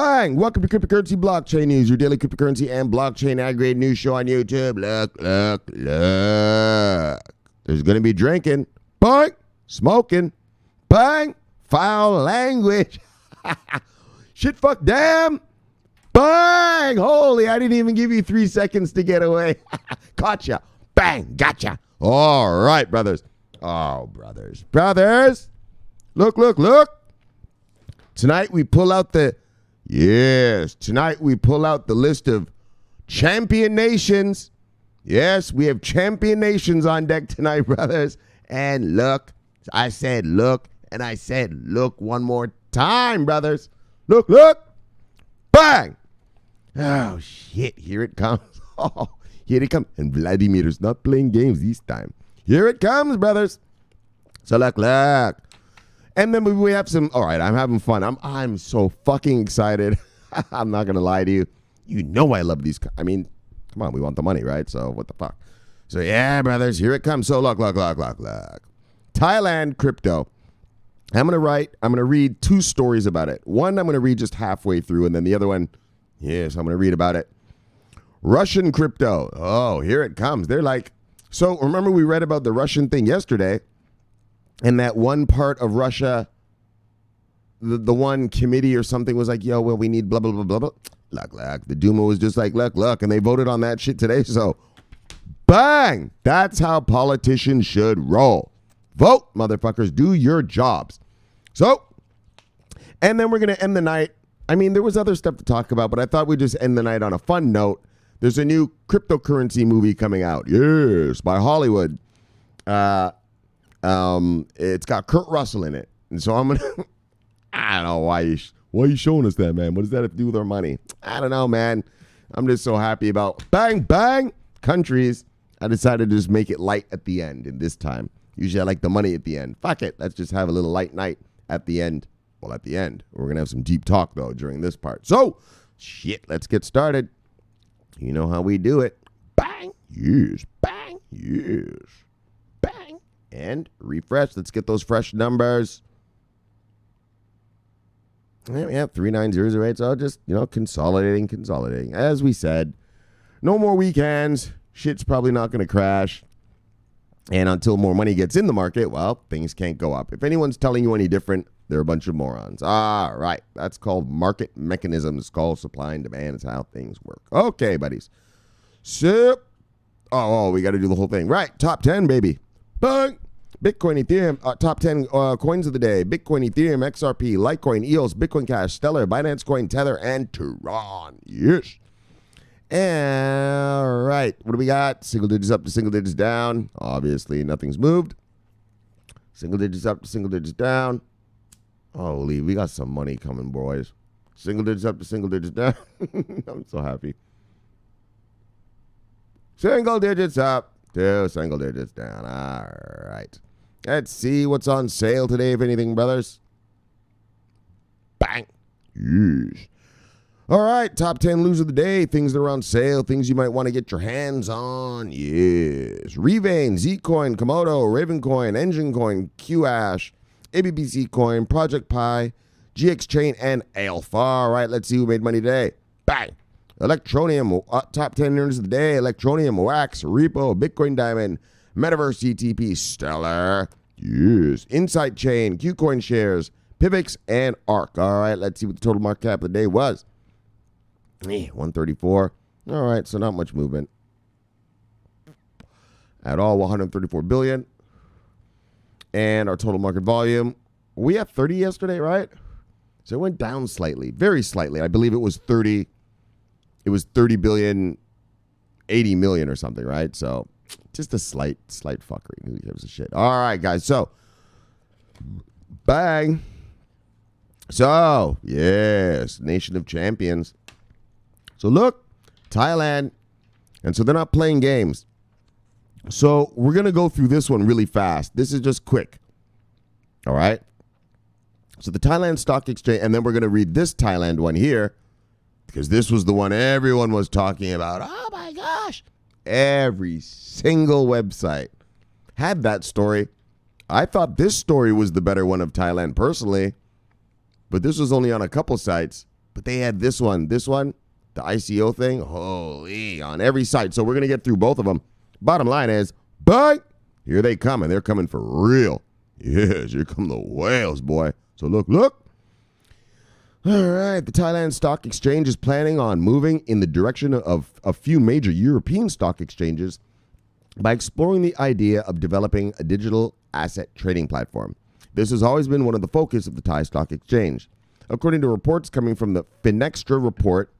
Bang! Welcome to Cryptocurrency Blockchain News, your daily cryptocurrency and blockchain aggregate news show on YouTube. Look. There's going to be drinking. Bang! Smoking. Bang! Foul language. Shit, fuck, damn. Bang! Holy, I didn't even give you 3 seconds to get away. Gotcha. Bang! Gotcha. All right, brothers. Oh, brothers. Brothers! Look. Tonight we pull out the list of champion nations. Yes, we have champion nations on deck tonight, brothers. And look, I said look, and I said look one more time, brothers. Look. Bang! Oh, shit, here it comes. Oh, here it comes. And Vladimir's not playing games this time. Here it comes, brothers. So look. And then we have some, all right, I'm having fun. I'm so fucking excited. I'm not going to lie to you. You know I love these. I mean, come on, we want the money, right? So what the fuck? So yeah, brothers, here it comes. So look. Thailand crypto. I'm going to read 2 stories about it. One, I'm going to read just halfway through. And then the other one, yes, I'm going to read about it. Russian crypto. Oh, here it comes. They're like, so remember we read about the Russian thing yesterday? And that one part of Russia, the one committee or something was like, yo, well, we need blah, blah, blah, blah, blah. Look. The Duma was just like, look. And they voted on that shit today. So, bang! That's how politicians should roll. Vote, motherfuckers. Do your jobs. So, and then we're going to end the night. I mean, there was other stuff to talk about, but I thought we'd just end the night on a fun note. There's a new cryptocurrency movie coming out. Yes, by Hollywood. It's got Kurt Russell in it. And so I'm going to, I don't know why you showing us that, man? What does that have to do with our money? I don't know, man. I'm just so happy about bang countries. I decided to just make it light at the end. And this time, usually I like the money at the end. Fuck it. Let's just have a little light night at the end. Well, at the end, we're going to have some deep talk though during this part. So shit, let's get started. You know how we do it. Bang. Yes. Bang. Yes. Bang. And refresh. Let's get those fresh numbers. Yeah, 39008. So just, consolidating. As we said, no more weekends. Shit's probably not going to crash. And until more money gets in the market, well, things can't go up. If anyone's telling you any different, they're a bunch of morons. All right. That's called market mechanisms. It's called supply and demand. It's how things work. Okay, buddies. So, we got to do the whole thing. Right. Top 10, baby. Bang. Bitcoin, Ethereum, top 10 coins of the day. Bitcoin, Ethereum, XRP, Litecoin, EOS, Bitcoin Cash, Stellar, Binance Coin, Tether, and Tron. Yes. All right. What do we got? Single digits up to single digits down. Obviously, nothing's moved. Single digits up to single digits down. Holy, we got some money coming, boys. Single digits up to single digits down. I'm so happy. Single digits up to single digits down. All right. Let's see what's on sale today, if anything, brothers. Bang. Yes. All right, top 10 loser of the day. Things that are on sale, things you might want to get your hands on. Yes. Revain, Zcoin, Komodo, Ravencoin, Engine Coin, QAsh, ABBC Coin, Project Pi, GX Chain, and Alpha. All right, let's see who made money today. Bang. Electronium, top 10 earners of the day. Electronium, Wax, Repo, Bitcoin Diamond, Metaverse ETP, Stellar. Yes. Insight Chain, Qcoin Shares, Pivx, and ARC. All right, let's see what the total market cap of the day was. 134. All right, so not much movement at all. 134 billion. And our total market volume, we had 30 yesterday, right? So it went down slightly, very slightly. I believe it was 30. It was 30 billion, 80 million or something, right? So just a slight fuckery. Who gives a shit? All right, guys. So bang. So yes, nation of champions. So look, Thailand. And so they're not playing games. So we're going to go through this one really fast. This is just quick. All right. So the Thailand Stock Exchange, and then we're going to read this Thailand one here because this was the one everyone was talking about. Oh my gosh. Every single website had that story. I thought this story was the better one of Thailand personally, but this was only on a couple sites. But they had this one, the ICO thing, holy, on every site. So we're going to get through both of them. Bottom line is, bye. Here they come, and they're coming for real. Yes, here come the whales, boy. So look. All right, the Thailand Stock Exchange is planning on moving in the direction of a few major European stock exchanges by exploring the idea of developing a digital asset trading platform. This has always been one of the focus of the Thai Stock Exchange. According to reports coming from the Finextra report,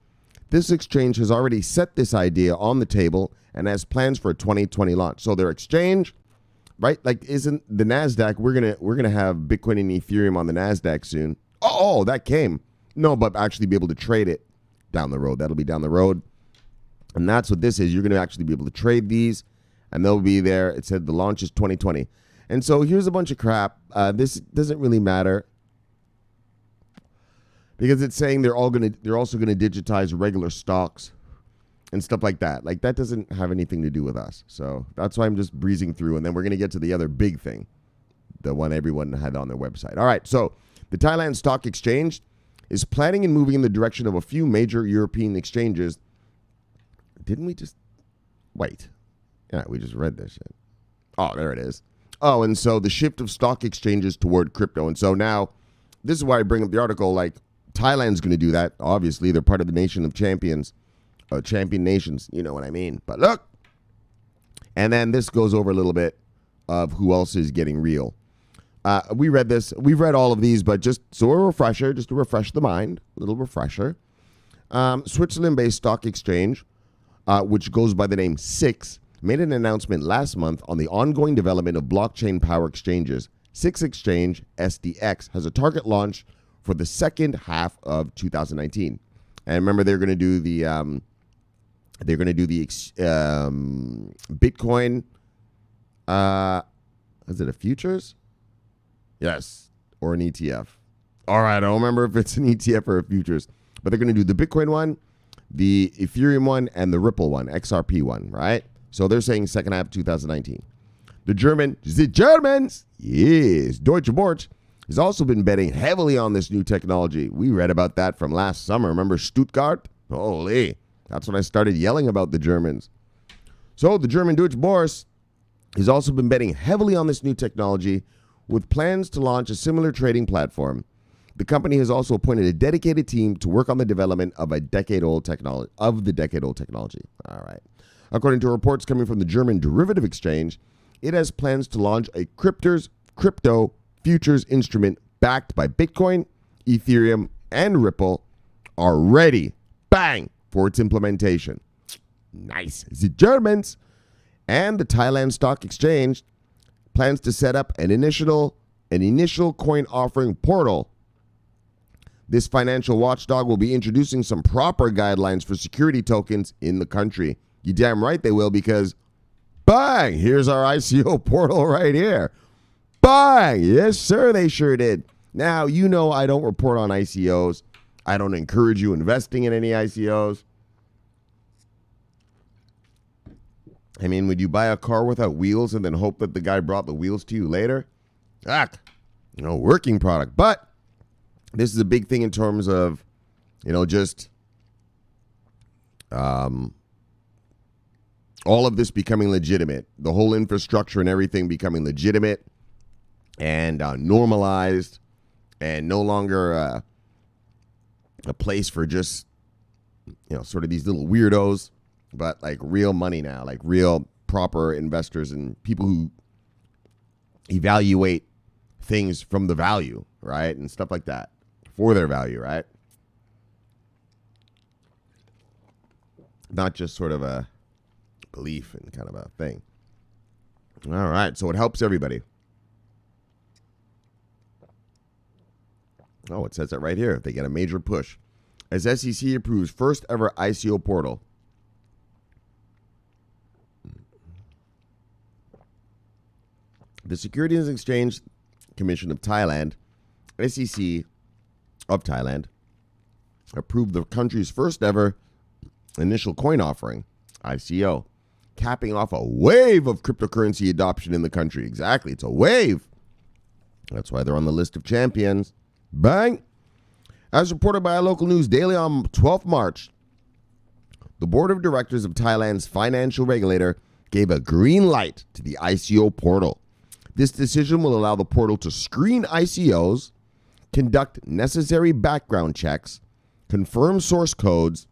this exchange has already set this idea on the table and has plans for a 2020 launch. So their exchange, right? Like, isn't the NASDAQ, we're gonna have Bitcoin and Ethereum on the NASDAQ soon. Oh, that came. No, but actually be able to trade it down the road. That'll be down the road. And that's what this is. You're going to actually be able to trade these, and they'll be there. It said the launch is 2020. And so here's a bunch of crap. This doesn't really matter because it's saying they're also going to digitize regular stocks and stuff like that. Like, that doesn't have anything to do with us. So that's why I'm just breezing through, and then we're going to get to the other big thing, the one everyone had on their website. All right, so the Thailand Stock Exchange is planning and moving in the direction of a few major European exchanges. Didn't we just... Wait. Yeah, we just read this shit. Oh, there it is. Oh, and so the shift of stock exchanges toward crypto. And so now, this is why I bring up the article, like, Thailand's going to do that. Obviously, they're part of the nation of champions. Champion nations, you know what I mean. But look. And then this goes over a little bit of who else is getting real. We read this. We've read all of these, but just so a refresher, just to refresh the mind, a little refresher. Switzerland-based stock exchange, which goes by the name SIX, made an announcement last month on the ongoing development of blockchain power exchanges. SIX Exchange, SDX, has a target launch for the second half of 2019. And remember, they're going to do the Bitcoin. Is it a futures? Yes, or an ETF. All right, I don't remember if it's an ETF or a futures, but they're going to do the Bitcoin one, the Ethereum one, and the Ripple one, XRP one, right? So they're saying second half of 2019. The Germans, yes, Deutsche Börse, has also been betting heavily on this new technology. We read about that from last summer. Remember Stuttgart? Holy, that's when I started yelling about the Germans. So the German Deutsche Börse has also been betting heavily on this new technology, with plans to launch a similar trading platform. The company has also appointed a dedicated team to work on the development of the decade-old technology. All right. According to reports coming from the German derivative exchange, it has plans to launch a crypto futures instrument backed by Bitcoin, Ethereum, and Ripple, are ready, bang, for its implementation. Nice. The Germans and the Thailand Stock Exchange plans to set up an initial coin offering portal. This financial watchdog will be introducing some proper guidelines for security tokens in the country. You damn right they will, because bang, here's our ICO portal right here. Bang, yes sir, they sure did. Now, you know I don't report on ICOs. I don't encourage you investing in any ICOs. I mean, would you buy a car without wheels and then hope that the guy brought the wheels to you later? Working product. But this is a big thing in terms of, just all of this becoming legitimate. The whole infrastructure and everything becoming legitimate and normalized, and no longer a place for just, sort of these little weirdos. But like real money now, like real proper investors and people who evaluate things from the value, right? And stuff like that for their value, right? Not just sort of a belief and kind of a thing. All right, so it helps everybody. Oh, it says that right here. They get a major push as SEC approves first ever ICO portal. The Securities and Exchange Commission of Thailand, SEC of Thailand, approved the country's first ever initial coin offering, ICO, capping off a wave of cryptocurrency adoption in the country. Exactly, it's a wave. That's why they're on the list of champions. Bang! As reported by a local news daily on 12th March, the board of directors of Thailand's financial regulator gave a green light to the ICO portal. This decision will allow the portal to screen ICOs, conduct necessary background checks, confirm source codes,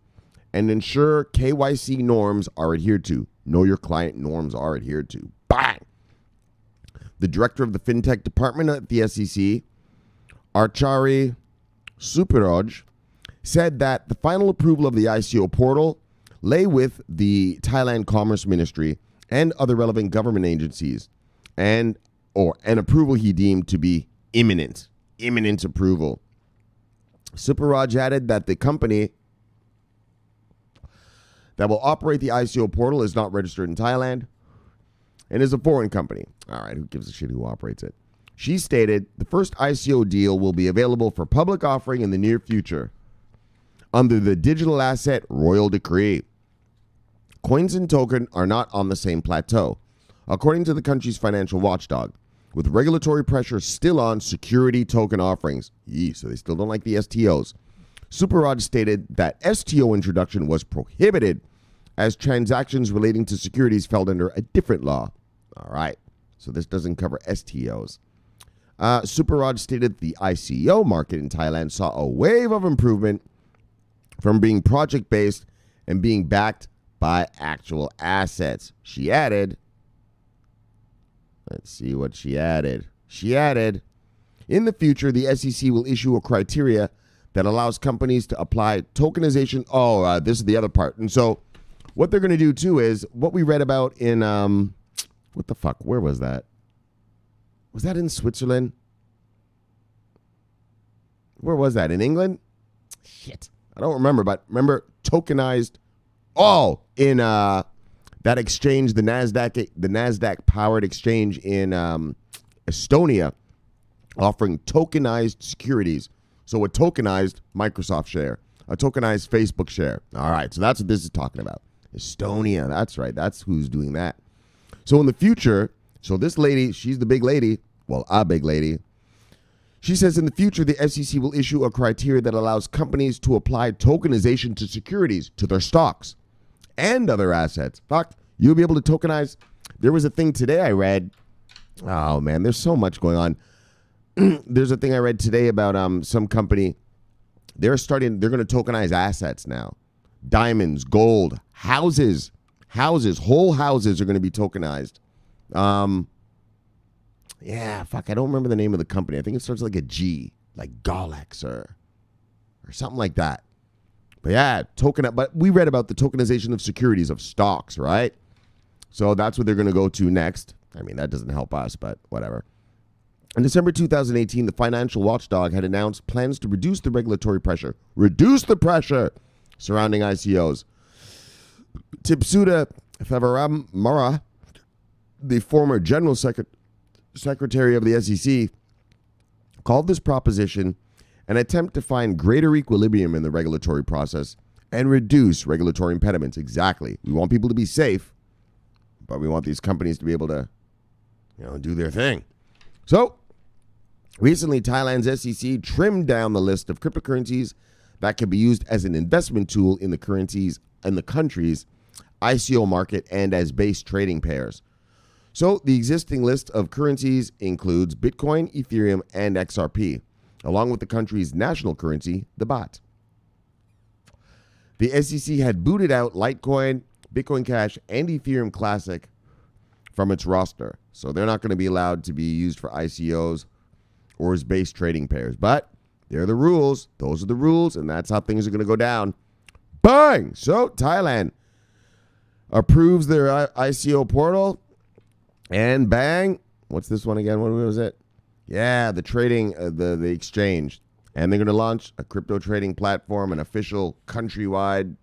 and ensure KYC norms are adhered to. Know your client norms are adhered to. Bang! The director of the fintech department at the SEC, Archari Superoj, said that the final approval of the ICO portal lay with the Thailand Commerce Ministry and other relevant government agencies, and an approval he deemed to be imminent approval. Superaj added that the company that will operate the ICO portal is not registered in Thailand and is a foreign company. All right, who gives a shit who operates it? She stated the first ICO deal will be available for public offering in the near future under the digital asset royal decree. Coins and token are not on the same plateau, according to the country's financial watchdog, with regulatory pressure still on security token offerings. So they still don't like the STOs. Superaj stated that STO introduction was prohibited as transactions relating to securities fell under a different law. All right, so this doesn't cover STOs. Superaj stated the ICO market in Thailand saw a wave of improvement from being project-based and being backed by actual assets. She added, let's see what she added. She added, in the future, the SEC will issue a criteria that allows companies to apply tokenization. This is the other part. And so what they're going to do, too, is what we read about in, what the fuck? Where was that? Was that in Switzerland? Where was that? In England? Shit. I don't remember, but remember tokenized. In that exchange, the NASDAQ powered exchange in Estonia, offering tokenized securities. So a tokenized Microsoft share, a tokenized Facebook share. All right, so that's what this is talking about. Estonia, that's right. That's who's doing that. So in the future, so this lady, she's the big lady, well, a big lady. She says in the future, the SEC will issue a criteria that allows companies to apply tokenization to securities, to their stocks, and other assets. Fuck, you'll be able to tokenize. There was a thing today I read. Oh, man, there's so much going on. There's a thing I read today about some company. They're going to tokenize assets now. Diamonds, gold, houses, whole houses are going to be tokenized. Yeah, fuck, I don't remember the name of the company. I think it starts like a G, like Golex or something like that. But yeah, but we read about the tokenization of securities, of stocks, right? So that's what they're going to go to next. I mean, that doesn't help us, but whatever. In December 2018, the financial watchdog had announced plans to reduce the regulatory pressure. Reduce the pressure surrounding ICOs. Tipsuda Favaramara, the former general secretary of the SEC, called this proposition an attempt to find greater equilibrium in the regulatory process and reduce regulatory impediments. Exactly. We want people to be safe, but we want these companies to be able to, do their thing. So, recently, Thailand's SEC trimmed down the list of cryptocurrencies that can be used as an investment tool in the country's ICO market and as base trading pairs. So, the existing list of currencies includes Bitcoin, Ethereum, and XRP, along with the country's national currency, the baht. The SEC had booted out Litecoin, Bitcoin Cash, and Ethereum Classic from its roster. So they're not going to be allowed to be used for ICOs or as base trading pairs. But they're the rules. Those are the rules, and that's how things are going to go down. Bang! So Thailand approves their ICO portal, and bang! What's this one again? What was it? Yeah, the trading, the exchange. And they're going to launch a crypto trading platform, an official countrywide,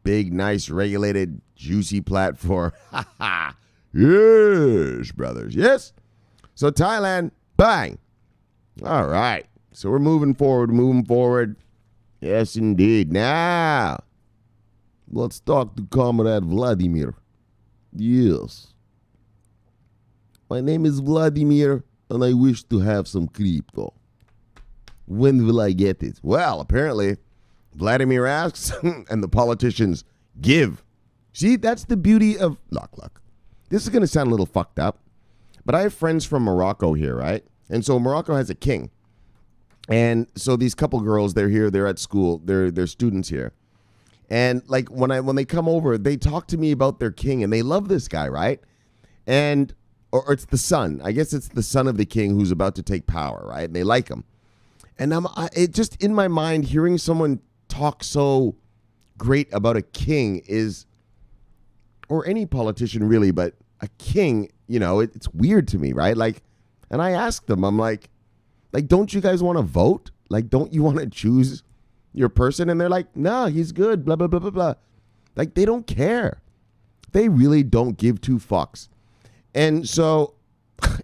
big, nice, regulated, juicy platform. Ha ha! Yes, brothers. Yes. So Thailand, bang. All right. So we're moving forward. Yes, indeed. Now, let's talk to Comrade Vladimir. Yes. My name is Vladimir, and I wish to have some crypto. When will I get this? Well, apparently, Vladimir asks and the politicians give. See, that's the beauty of luck. This is going to sound a little fucked up, but I have friends from Morocco here, right? And so Morocco has a king. And so these couple girls, they're here, they're at school, they're students here. And like when they come over, they talk to me about their king and they love this guy, right? And or it's the son. I guess it's the son of the king who's about to take power, right? And they like him. And it just in my mind, hearing someone talk so great about a king is, or any politician really, but a king, you know, it's weird to me, right? Like, and I asked them, I'm like, don't you guys want to vote? Like, don't you want to choose your person? And they're like, nah, he's good, blah, blah, blah, blah, blah. Like, they don't care. They really don't give two fucks. And so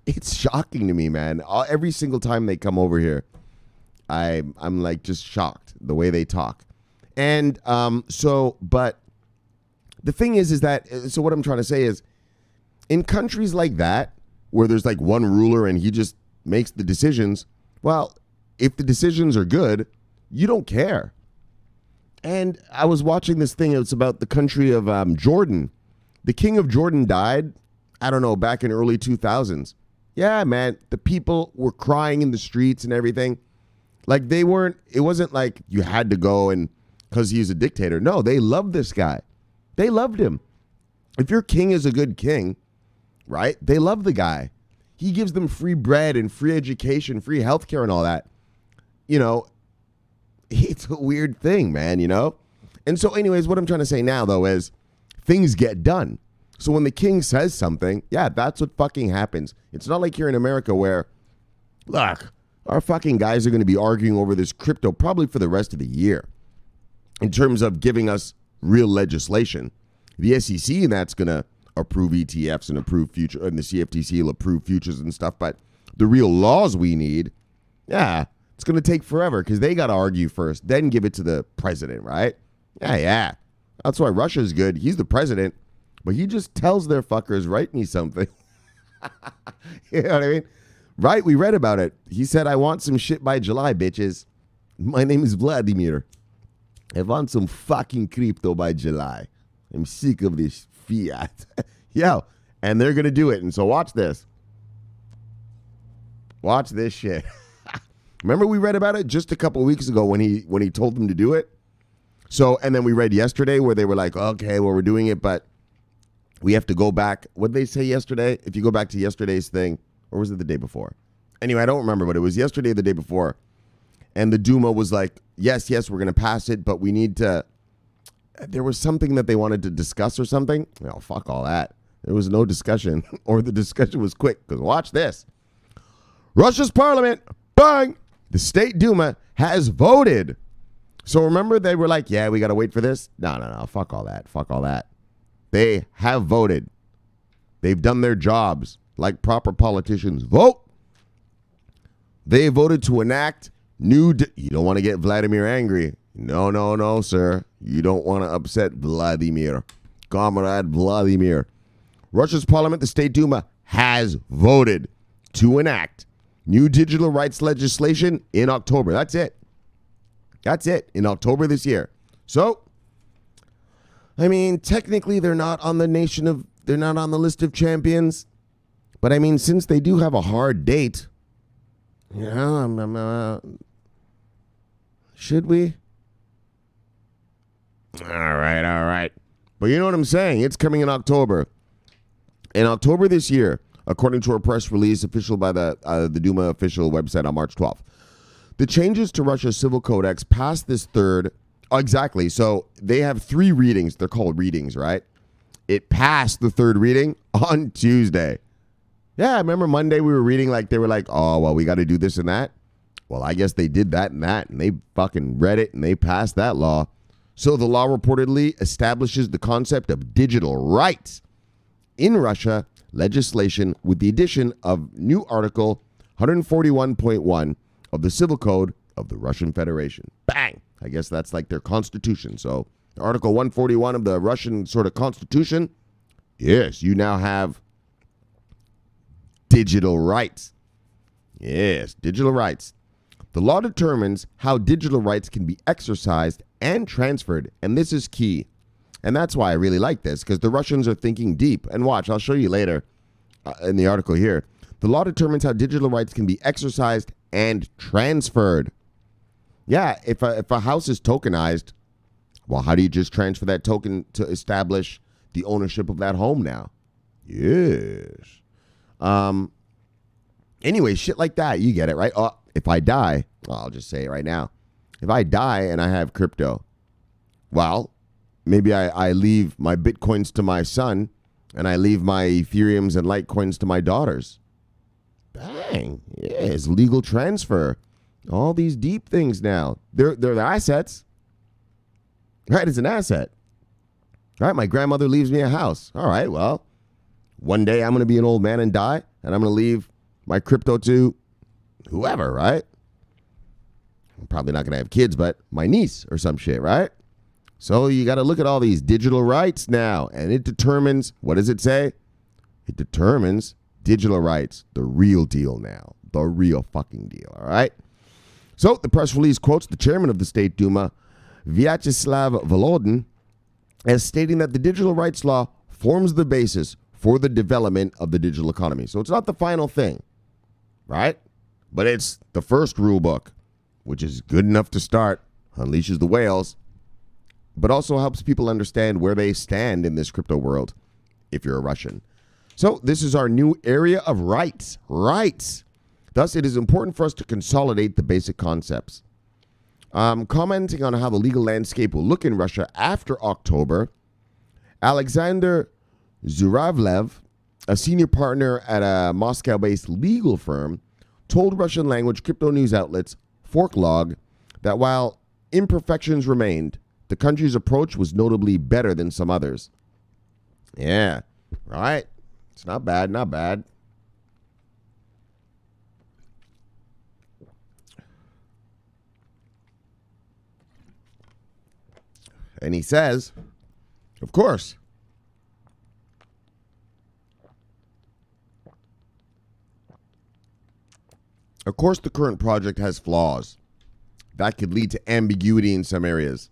it's shocking to me, man. Every single time they come over here, I'm like just shocked the way they talk. And but the thing is that, so what I'm trying to say is, in countries like that, where there's like one ruler and he just makes the decisions, well, if the decisions are good, you don't care. And I was watching this thing. It's about the country of Jordan. The king of Jordan died, I don't know, back in early 2000s. Yeah, man, the people were crying in the streets and everything. Like it wasn't like you had to go and because he's a dictator. No, they loved this guy. They loved him. If your king is a good king, right, they love the guy. He gives them free bread and free education, free healthcare and all that. You know, it's a weird thing, man, you know? And so anyways, what I'm trying to say now, though, is things get done. So when the king says something, yeah, that's what fucking happens. It's not like here in America where, look, our fucking guys are going to be arguing over this crypto probably for the rest of the year in terms of giving us real legislation. The SEC and that's going to approve ETFs and approve future, and the CFTC will approve futures and stuff. But the real laws we need, yeah, it's going to take forever because they got to argue first, then give it to the president, right? Yeah. That's why Russia's good. He's the president, but he just tells their fuckers, write me something. You know what I mean? Right? We read about it. He said, I want some shit by July, bitches. My name is Vladimir. I want some fucking crypto by July. I'm sick of this fiat. Yo, and they're going to do it. And so watch this. Watch this shit. Remember we read about it just a couple of weeks ago when he told them to do it? So, and then we read yesterday where they were like, okay, well, we're doing it, but we have to go back. What did they say yesterday? If you go back to yesterday's thing, or was it the day before? Anyway, I don't remember, but it was yesterday or the day before. And the Duma was like, yes, we're going to pass it, but we need to, there was something that they wanted to discuss or something. Oh, fuck all that. There was no discussion, or the discussion was quick, because watch this. Russia's parliament, bang, the state Duma has voted. So remember they were like, yeah, we got to wait for this? No, fuck all that. They have voted. They've done their jobs like proper politicians. Vote. They voted to enact you don't want to get Vladimir angry. No, sir. You don't want to upset Vladimir. Comrade Vladimir. Russia's parliament, the State Duma, has voted to enact new digital rights legislation in October. That's it. In October this year. So, I mean, technically they're not on the list of champions. But I mean, since they do have a hard date, you know, should we? All right. But you know what I'm saying? It's coming in October. In October this year, according to a press release official by the Duma official website on March 12th. The changes to Russia's civil codex passed this third. Oh, exactly. So they have 3 readings. They're called readings, right? It passed the third reading on Tuesday. Yeah, I remember Monday we were reading like they were like, oh, well, we got to do this and that. Well, I guess they did that, and they fucking read it, and they passed that law. So the law reportedly establishes the concept of digital rights in Russia legislation with the addition of new Article 141.1 of the Civil Code of the Russian Federation. Bang! I guess that's like their constitution. So Article 141 of the Russian sort of constitution, yes, you now have digital rights. Yes, digital rights. The law determines how digital rights can be exercised and transferred, and this is key. And that's why I really like this, because the Russians are thinking deep. And watch, I'll show you later in the article here. The law determines how digital rights can be exercised and transferred. Yeah, if a house is tokenized, well, how do you just transfer that token to establish the ownership of that home now? Yes. Anyway, shit like that, you get it, right? If I die, I'll just say it right now. If I die and I have crypto, well, maybe I leave my Bitcoins to my son and I leave my Ethereums and Litecoins to my daughters. Bang. Yes, legal transfer. All these deep things now. They're assets. Right, it's an asset. All right, my grandmother leaves me a house. All right, well, one day I'm going to be an old man and die, and I'm going to leave my crypto to whoever, right? I'm probably not going to have kids, but my niece or some shit, right? So you got to look at all these digital rights now, and it determines, what does it say? It determines digital rights, the real deal now, the real fucking deal, all right? So the press release quotes the chairman of the State Duma, Vyacheslav Volodin, as stating that the digital rights law forms the basis for the development of the digital economy. So it's not the final thing, right? But it's the first rule book, which is good enough to start, unleashes the whales, but also helps people understand where they stand in this crypto world if you're a Russian. So this is our new area of rights. Rights. Thus, it is important for us to consolidate the basic concepts. Commenting on how the legal landscape will look in Russia after October, Alexander Zuravlev, a senior partner at a Moscow-based legal firm, told Russian-language crypto news outlets Forklog that while imperfections remained, the country's approach was notably better than some others. Yeah, right. It's not bad, not bad. And he says, of course, the current project has flaws that could lead to ambiguity in some areas,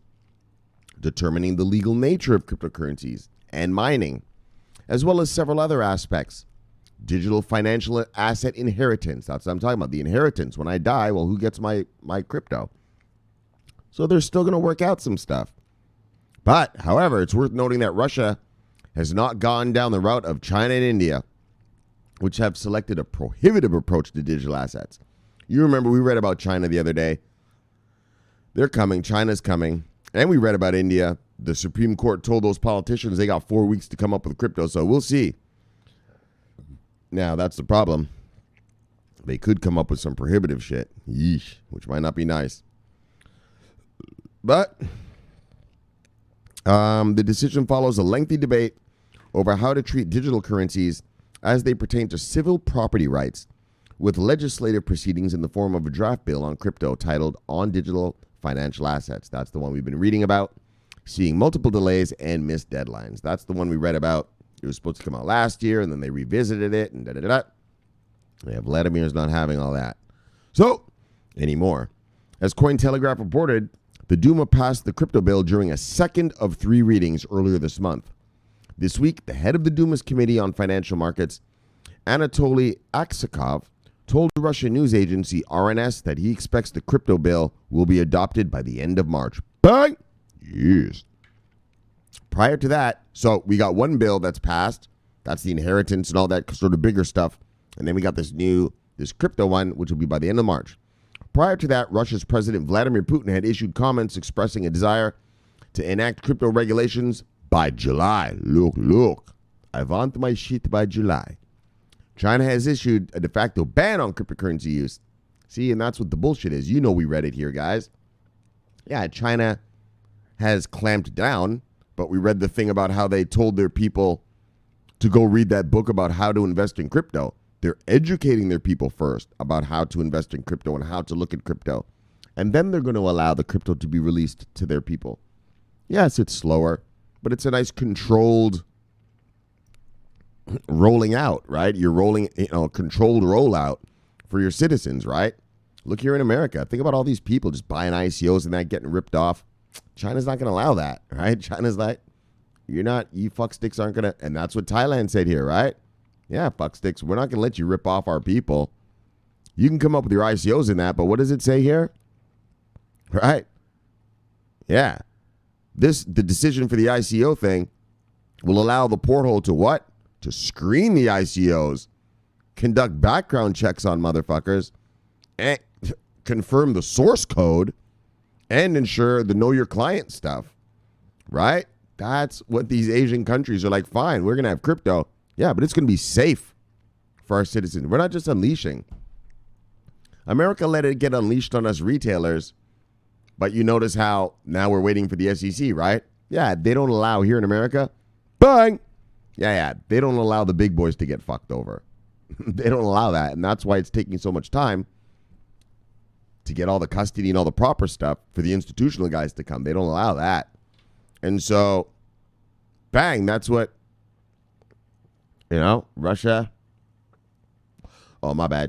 determining the legal nature of cryptocurrencies and mining, as well as several other aspects. Digital financial asset inheritance. That's what I'm talking about. The inheritance. When I die, well, who gets my crypto? So they're still going to work out some stuff. But, however, it's worth noting that Russia has not gone down the route of China and India, which have selected a prohibitive approach to digital assets. You remember we read about China the other day. They're coming. China's coming. And we read about India. The Supreme Court told those politicians they got 4 weeks to come up with crypto, so we'll see. Now, that's the problem. They could come up with some prohibitive shit. Yeesh, which might not be nice. But the decision follows a lengthy debate over how to treat digital currencies as they pertain to civil property rights, with legislative proceedings in the form of a draft bill on crypto titled On Digital Financial Assets. That's the one we've been reading about, seeing multiple delays and missed deadlines. That's the one we read about. It was supposed to come out last year, and then they revisited it, and da-da-da-da. Yeah, Vladimir's not having all that. So, anymore. As Cointelegraph reported, the Duma passed the crypto bill during a second of 3 readings earlier this month. This week, the head of the Duma's Committee on Financial Markets, Anatoly Aksakov, told the Russian news agency RNS that he expects the crypto bill will be adopted by the end of March. Bang! Yes. Prior to that, so we got one bill that's passed. That's the inheritance and all that sort of bigger stuff. And then we got this crypto one, which will be by the end of March. Prior to that, Russia's President Vladimir Putin had issued comments expressing a desire to enact crypto regulations by July. Look, I want my shit by July. China has issued a de facto ban on cryptocurrency use. See, and that's what the bullshit is. You know we read it here, guys. Yeah, China has clamped down, but we read the thing about how they told their people to go read that book about how to invest in crypto. They're educating their people first about how to invest in crypto and how to look at crypto. And then they're going to allow the crypto to be released to their people. Yes, it's slower, but it's a nice controlled rolling out, right? You're rolling, controlled rollout for your citizens, right? Look here in America. Think about all these people just buying ICOs and that getting ripped off. China's not going to allow that, right? China's like, you fucksticks aren't going to, and that's what Thailand said here, right? Yeah, fucksticks, we're not going to let you rip off our people. You can come up with your ICOs in that, but what does it say here? Right? Yeah. The decision for the ICO thing will allow the porthole to what? To screen the ICOs, conduct background checks on motherfuckers, and confirm the source code, and ensure the know your client stuff, right? That's what these Asian countries are like, fine, we're going to have crypto. Yeah, but it's going to be safe for our citizens. We're not just unleashing. America let it get unleashed on us retailers, but you notice how now we're waiting for the SEC, right? Yeah, they don't allow here in America. Bang! Yeah, they don't allow the big boys to get fucked over. They don't allow that, and that's why it's taking so much time to get all the custody and all the proper stuff for the institutional guys to come. They don't allow that. And so, bang, that's what, Russia,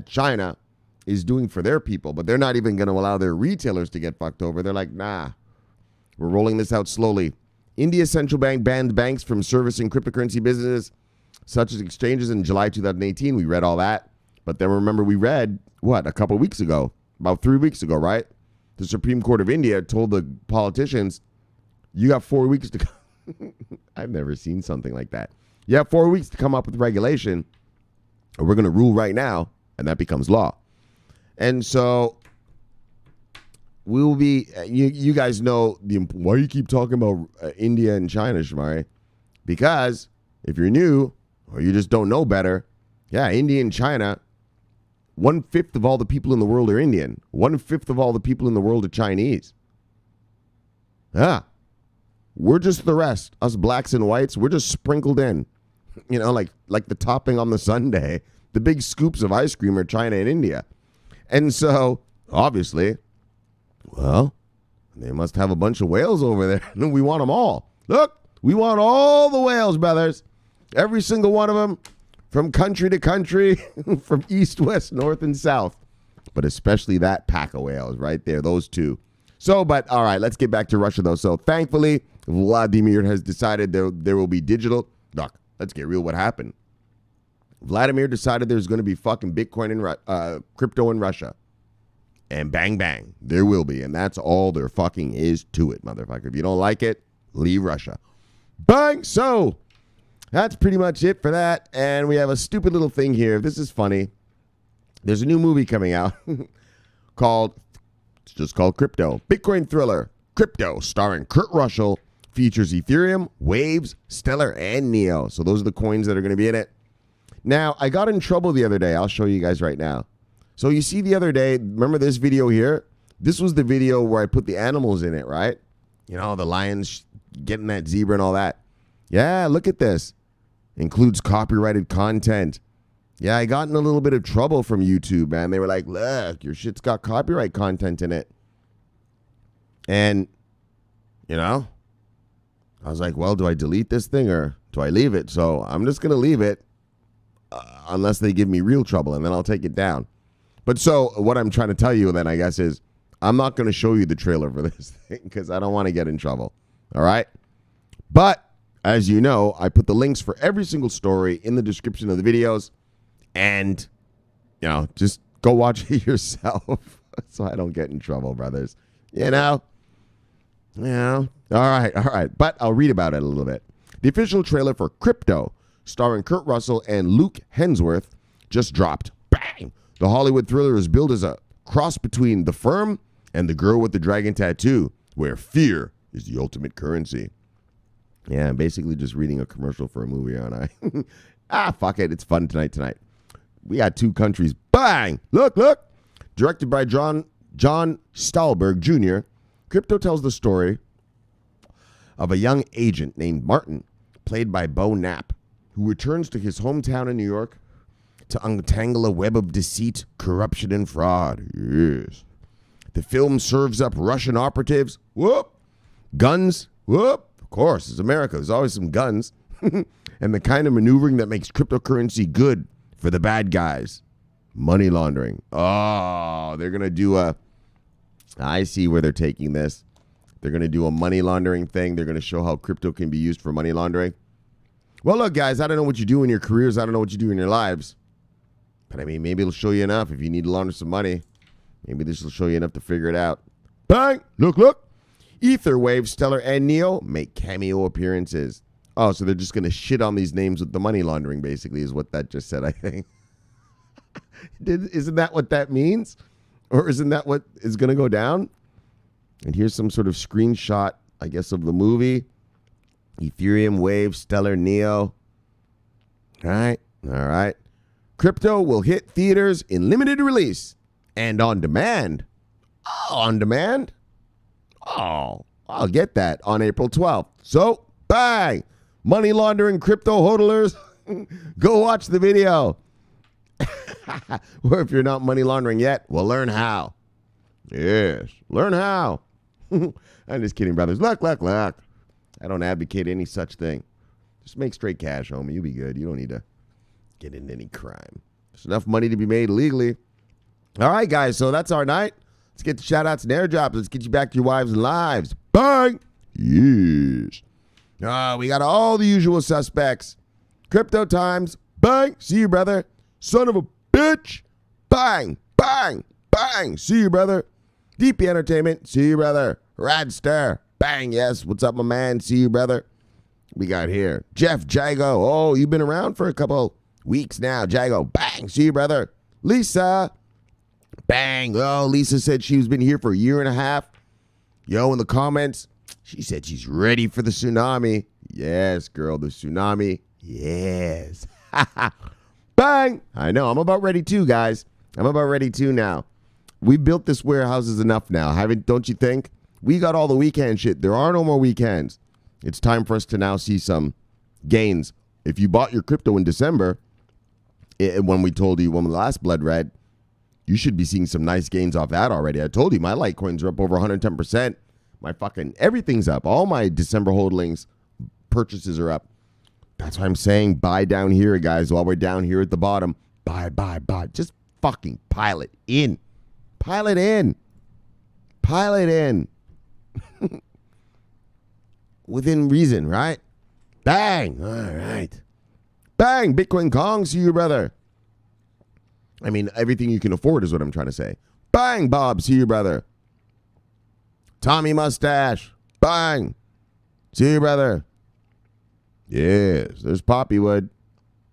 China is doing for their people, but they're not even going to allow their retailers to get fucked over. They're like, nah, we're rolling this out slowly. India's central bank banned banks from servicing cryptocurrency businesses, such as exchanges in July 2018. We read all that. But then remember, we read, a couple weeks ago, about 3 weeks ago, right? The Supreme Court of India told the politicians, you got 4 weeks to come. I've never seen something like that. You have 4 weeks to come up with regulation, or we're going to rule right now, and that becomes law. And so we'll be, you guys know why you keep talking about India and China, Shamari. Because if you're new or you just don't know better, India and China, 1/5 of all the people in the world are Indian. 1/5 of all the people in the world are Chinese. We're just the rest. Us blacks and whites, we're just sprinkled in. Like the topping on the sundae. The big scoops of ice cream are China and India. And so, obviously, they must have a bunch of whales over there. We want them all. Look, we want all the whales, brothers. Every single one of them, from country to country, from east, west, north, and south. But especially that pack of whales right there, those two. So, but all right, let's get back to Russia, though. So, thankfully, Vladimir has decided there will be digital. Doc, let's get real. What happened? Vladimir decided there's going to be fucking Bitcoin and crypto in Russia. And bang, bang, there will be. And that's all there fucking is to it, motherfucker. If you don't like it, leave Russia. Bang! So, that's pretty much it for that. And we have a stupid little thing here. This is funny. There's a new movie coming out it's just called Crypto. Bitcoin thriller, Crypto, starring Kurt Russel, features Ethereum, Waves, Stellar, and Neo. So those are the coins that are going to be in it. Now, I got in trouble the other day. I'll show you guys right now. So you see the other day, remember this video here? This was the video where I put the animals in it, right? The lions getting that zebra and all that. Yeah, look at this. Includes copyrighted content. Yeah, I got in a little bit of trouble from YouTube, man. They were like, look, your shit's got copyright content in it. And, I was like, well, do I delete this thing or do I leave it? So I'm just going to leave it unless they give me real trouble, and then I'll take it down. But so what I'm trying to tell you then, I guess, is I'm not going to show you the trailer for this thing because I don't want to get in trouble. All right? But as you know, I put the links for every single story in the description of the videos. And, just go watch it yourself so I don't get in trouble, brothers. All right. But I'll read about it a little bit. The official trailer for Crypto, starring Kurt Russell and Luke Hemsworth, just dropped. Bang! The Hollywood thriller is billed as a cross between The Firm and The Girl with the Dragon Tattoo, where fear is the ultimate currency. Yeah, I'm basically just reading a commercial for a movie, aren't I? Fuck it. It's fun tonight. We got two countries. Bang! Look. Directed by John Stahlberg Jr., Crypto tells the story of a young agent named Martin, played by Bo Knapp, who returns to his hometown in New York to untangle a web of deceit, corruption, and fraud. Yes. The film serves up Russian operatives. Whoop! Guns. Whoop! Of course, it's America. There's always some guns. And the kind of maneuvering that makes cryptocurrency good for the bad guys. Money laundering. Oh, they're going to do I see where they're taking this. They're going to do a money laundering thing. They're going to show how crypto can be used for money laundering. Well, look, guys, I don't know what you do in your careers. I don't know what you do in your lives. But, I mean, maybe it'll show you enough. If you need to launder some money, maybe this will show you enough to figure it out. Bang! Look. Etherwave, Stellar, and Neo make cameo appearances. Oh, so they're just going to shit on these names with the money laundering, basically, is what that just said, I think. Isn't that what that means? Or isn't that what is going to go down? And here's some sort of screenshot, I guess, of the movie. Ethereum, Wave, Stellar, Neo. All right. Crypto will hit theaters in limited release and on demand. Oh, on demand? Oh, I'll get that on April 12th. So, bang! Money laundering crypto hodlers, go watch the video. Or if you're not money laundering yet, well, learn how. Yes, learn how. I'm just kidding, brothers. Look. I don't advocate any such thing. Just make straight cash, homie. You'll be good. You don't need to get into any crime. There's enough money to be made legally. All right, guys. So that's our night. Let's get the shout-outs and airdrops. Let's get you back to your wives and lives. Bang! Yes. We got all the usual suspects. Crypto Times. Bang! See you, brother. Son of a bitch. Bang! Bang! Bang! See you, brother. DP Entertainment. See you, brother. Radster. Bang! Yes. What's up, my man? See you, brother. We got here Jeff Jago. Oh, you've been around for a couple weeks now. Jago. Bang! See you, brother. Lisa. Bang. Oh, Lisa said she's been here for a year and a half. Yo, in the comments, she said she's ready for the tsunami. Yes, girl, the tsunami. Yes. Bang. I know. I'm about ready too, guys. I'm about ready too now. We built this warehouses enough now. Don't you think? We got all the weekend shit. There are no more weekends. It's time for us to now see some gains. If you bought your crypto in December, when we told you when the last blood red, you should be seeing some nice gains off that already. I told you my Litecoins are up over 110%. My fucking everything's up. All my December holdings, purchases are up. That's why I'm saying buy down here, guys, while we're down here at the bottom. Buy. Just fucking pile it in. Pile it in. Within reason, right? Bang. All right. Bang. Bitcoin Kong. See you, brother. I mean, everything you can afford is what I'm trying to say. Bang, Bob. See you, brother. Tommy Mustache. Bang. See you, brother. Yes, there's Poppywood.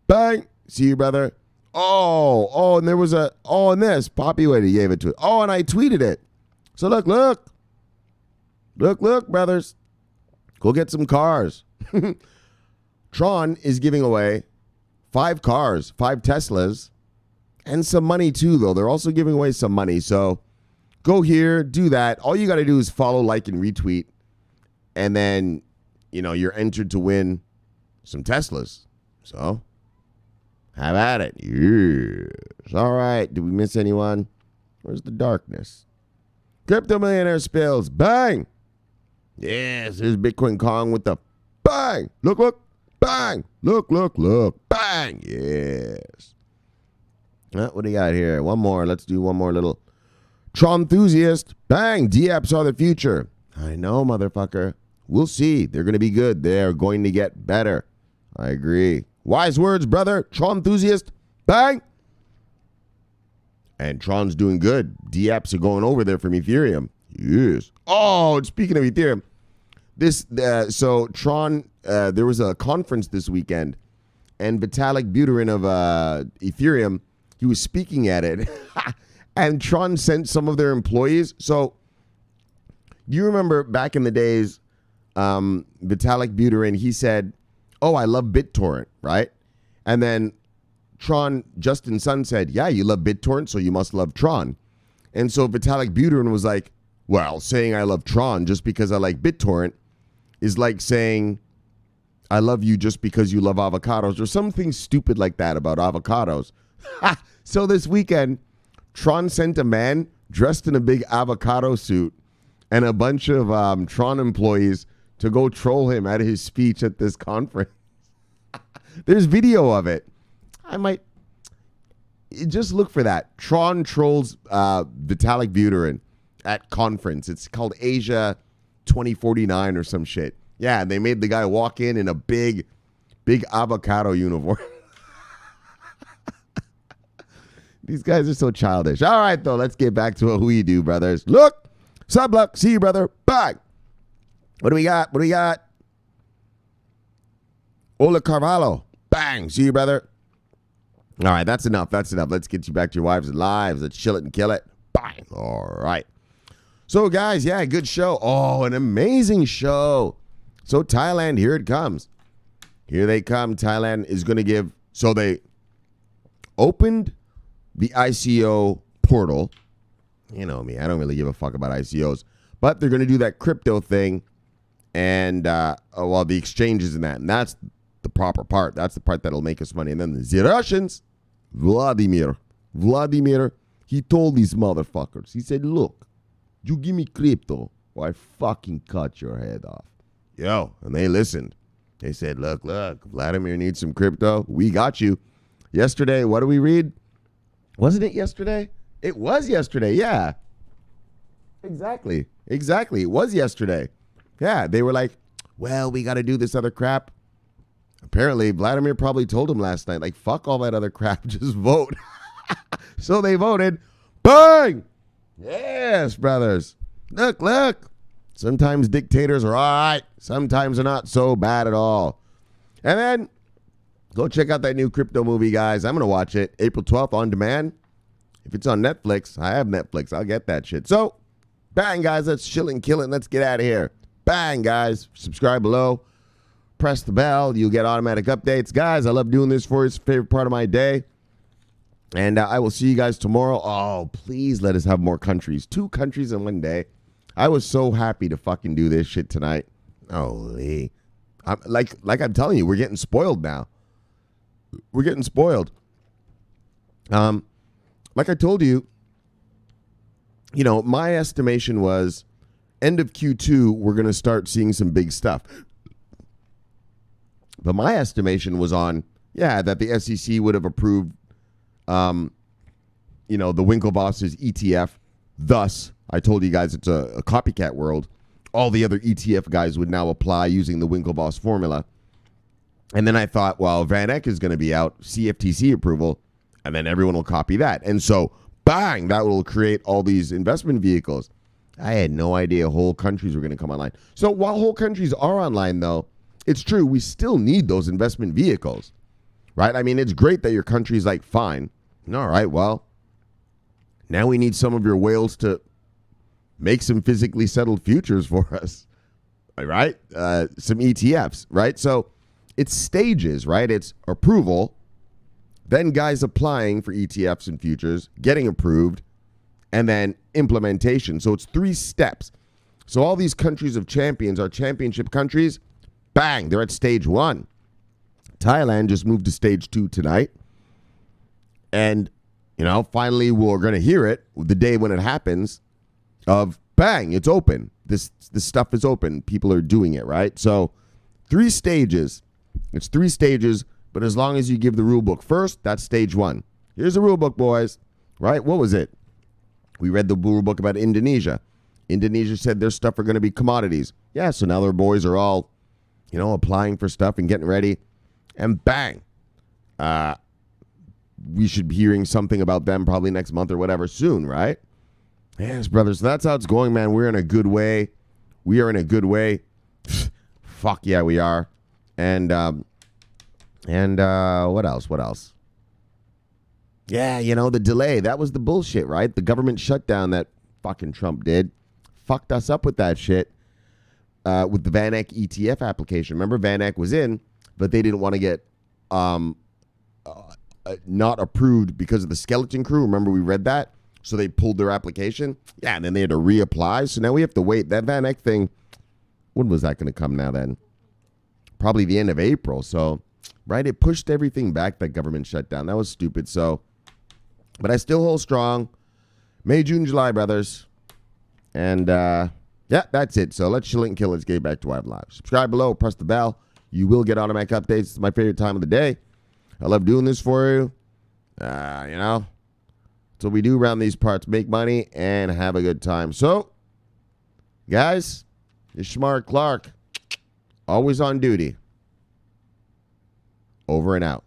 Bang. See you, brother. Oh, and there was and this. Poppywood, he gave it to it. Oh, and I tweeted it. So look, brothers. Go get some cars. Tron is giving away 5 cars, 5 Teslas, and some money too, though. They're also giving away some money. So go here, do that. All you got to do is follow, like, and retweet. And then, you're entered to win some Teslas. So have at it. Yes. All right. Did we miss anyone? Where's the darkness? Crypto Millionaire spills. Bang. Yes, there's Bitcoin Kong with the bang. Look. Bang. Look. Bang. Yes. What do you got here? One more. Let's do one more little. Tron enthusiast. Bang. D-apps are the future. I know, motherfucker. We'll see. They're going to be good. They're going to get better. I agree. Wise words, brother. Tron enthusiast. Bang. And Tron's doing good. D-apps are going over there from Ethereum. Yes. Oh, speaking of Ethereum, so Tron, there was a conference this weekend, and Vitalik Buterin of Ethereum, he was speaking at it, and Tron sent some of their employees. So, you remember back in the days, Vitalik Buterin, he said, "Oh, I love BitTorrent," right? And then Justin Sun said, "Yeah, you love BitTorrent, so you must love Tron." And so Vitalik Buterin was like, "Well, saying I love Tron just because I like BitTorrent is like saying I love you just because you love avocados," or something stupid like that about avocados. So this weekend, Tron sent a man dressed in a big avocado suit and a bunch of Tron employees to go troll him at his speech at this conference. There's video of it. just look for that. Tron trolls Vitalik Buterin at conference. It's called Asia 2049 or some shit. Yeah, and they made the guy walk in a big avocado uniform. These guys are so childish. All right, though, let's get back to what we do, brothers. Look, sub luck, see you, brother. Bye. What do we got? Ola Carvalho. Bang. See you, brother. All right, that's enough. Let's get you back to your wives and lives. Let's chill it and kill it. Bang. All right. So, guys, yeah, good show. Oh, an amazing show. So, Thailand, here it comes. Here they come. Thailand is going to give. So, they opened the ICO portal. You know me. I don't really give a fuck about ICOs. But they're going to do that crypto thing. And, well, the exchanges and that. And that's the proper part. That's the part that'll make us money. And then the Russians, Vladimir, he told these motherfuckers. He said, look, you give me crypto or I fucking cut your head off. Yo, and they listened. They said, look, Vladimir needs some crypto. We got you. Yesterday, what do we read? Wasn't it yesterday? It was yesterday, yeah. Exactly. It was yesterday. Yeah, they were like, well, we got to do this other crap. Apparently, Vladimir probably told him last night, like, fuck all that other crap, just vote. So they voted. Bang! Yes, brothers. Look. Sometimes dictators are all right. Sometimes they're not so bad at all. And then, go check out that new crypto movie, guys. I'm going to watch it April 12th on demand. If it's on Netflix, I have Netflix. I'll get that shit. So, bang, guys. Let's chill and kill it. Let's get out of here. Bang, guys. Subscribe below. Press the bell. You'll get automatic updates. Guys, I love doing this for you. It's the favorite part of my day. And I will see you guys tomorrow. Oh, please let us have more countries. 2 countries in one day. I was so happy to fucking do this shit tonight. Holy. I'm like I'm telling you, we're getting spoiled now. We're getting spoiled. Like I told you, my estimation was end of Q2, we're going to start seeing some big stuff. But my estimation was on, that the SEC would have approved, the Winklevoss's ETF. Thus, I told you guys it's a copycat world. All the other ETF guys would now apply using the Winklevoss formula. And then I thought, well, Van Eck is going to be out, CFTC approval, and then everyone will copy that. And so, bang, that will create all these investment vehicles. I had no idea whole countries were going to come online. So while whole countries are online, though, it's true, we still need those investment vehicles, right? I mean, it's great that your country's like, fine. All right, well, now we need some of your whales to make some physically settled futures for us, right? Some ETFs, right? So it's stages, right? It's approval, then guys applying for ETFs and futures, getting approved, and then implementation. So it's 3 steps. So all these countries of champions are championship countries. Bang, they're at stage 1. Thailand just moved to stage 2 tonight. And, finally we're going to hear it the day when it happens of bang, it's open. This stuff is open. People are doing it, right? So 3 stages. It's 3 stages, but as long as you give the rule book first, that's stage 1. Here's the rule book, boys, right? What was it? We read the rule book about Indonesia. Indonesia said their stuff are going to be commodities. Yeah, so now their boys are all, applying for stuff and getting ready. And bang, we should be hearing something about them probably next month or whatever soon, right? Yes, brothers. So that's how it's going, man. We're in a good way. We are in a good way. Fuck yeah, we are. And what else? Yeah, the delay. That was the bullshit, right? The government shutdown that fucking Trump did fucked us up with that shit with the Van Eck ETF application. Remember, Van Eck was in, but they didn't want to get not approved because of the skeleton crew. Remember, we read that? So they pulled their application. Yeah, and then they had to reapply. So now we have to wait. That Van Eck thing, when was that going to come now then? Probably the end of April. So, right, it pushed everything back, that government shutdown. That was stupid. So, but I still hold strong. May, June, July, brothers. And, that's it. So let's chill and kill. Let's get back to Wild Live. Subscribe below. Press the bell. You will get automatic updates. It's my favorite time of the day. I love doing this for you. You know, that's what we do around these parts. Make money and have a good time. So, guys, it's Smart Clark. Always on duty. Over and out.